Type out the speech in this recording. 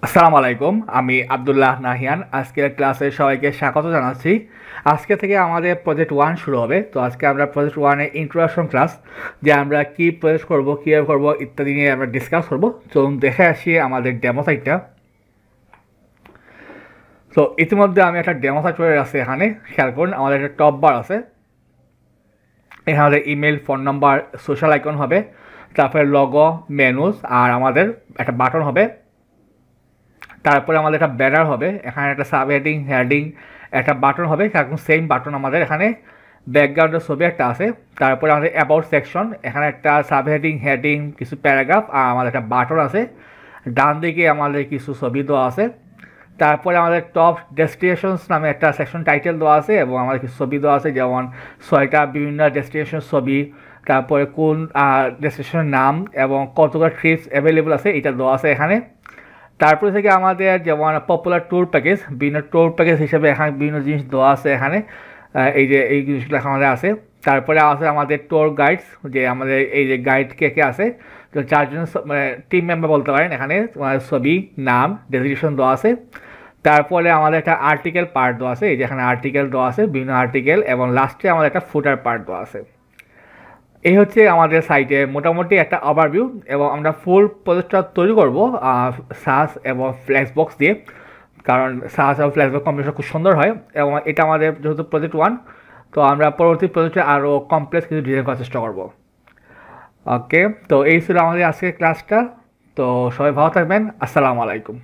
আসসালামু আলাইকুম। আমি আব্দুল্লাহ নাহিয়ান আজকের ক্লাসে সবাইকে স্বাগত জানাচ্ছি। আজকে থেকে আমাদের প্রজেক্ট 1 শুরু হবে। তো আজকে আমরা প্রজেক্ট 1 এর ইন্ট্রোডাকশন ক্লাস, যে আমরা কি প্রজেক্ট করব, কীভাবে করব ইত্যাদি নিয়ে আমরা ডিসকাস করব। চলুন দেখে আসি আমাদের ডেমো সাইটটা। তো ইতিমধ্যে আমি একটা ডেমো সাইট করে আছে। এখানে খেয়াল করুন, আমাদের একটা টপ বার আছে। এখানে আমাদের email, phone number, social icon হবে, তারপরে লগো, মেনুস, আর আমাদের একটা বাটন হবে। তারপরে আমাদের একটা ব্যানার হবে, এখানে একটা সাব হেডিং, হেডিং, একটা বাটন হবে। এখন সেম বাটন আমাদের এখানে ব্যাকগ্রাউন্ডের ছবি একটা আছে। তারপরে আমাদের অ্যাবাউট সেকশন, এখানে একটা সাব হেডিং, হেডিং, কিছু প্যারাগ্রাফ, আর আমাদের একটা বাটন আছে। ডান দিকে আমাদের কিছু ছবি দেওয়া আছে। তারপরে আমাদের টপ ডেস্টিনেশনস নামে একটা সেকশন টাইটেল দেওয়া আছে, এবং আমাদের কিছু ছবি দেওয়া আছে, যেমন 6টা বিভিন্ন ডেস্টিনেশন ছবি। তারপরে কোন ডেস্টিনেশনের নাম এবং কতগুলো ট্রিপস অ্যাভেলেবল আছে এটা দেওয়া আছে এখানে। তারপরে থেকে আমাদের যেমন পপুলার ট্যুর প্যাকেজ, বিভিন্ন ট্যুর প্যাকেজ হিসেবে এখানে বিভিন্ন জিনিস দেওয়া আছে এখানে। এই যে এই জিনিসগুলো আমাদের আছে। তারপরে আছে আমাদের ট্যুর গাইডস, যে আমাদের এই যে গাইড কে কে আছে। তো 4জন মানে টিম মেম্বার বলতে পারেন। এখানে ছবি, নাম, ডেজিগনেশন দেওয়া আছে। তারপরে আমাদের একটা আর্টিকেল পার্ট দেওয়া আছে, এই যে এখানে আর্টিকেল দেওয়া আছে, বিভিন্ন আর্টিকেল, এবং লাস্টে আমাদের একটা ফুটার পার্ট দেওয়া আছে। এই হচ্ছে আমাদের সাইটে মোটামুটি একটা ওভারভিউ, এবং আমরা ফুল প্রজেক্টটা তৈরি করব সাস এবং ফ্ল্যাক্সবক্স দিয়ে, কারণ সাস এবং ফ্ল্যাক্সবক্স কম্বিনেশন খুব সুন্দর হয়। এবং এটা আমাদের যেহেতু প্রজেক্ট 1, তো আমরা পরবর্তী প্রজেক্টে আরও কমপ্লেক্স কিছু ডিজাইন করার চেষ্টা করব। ওকে, তো এই ছিল আমাদের আজকের ক্লাসটা। তো সবাই ভালো থাকবেন। আসসালামু আলাইকুম।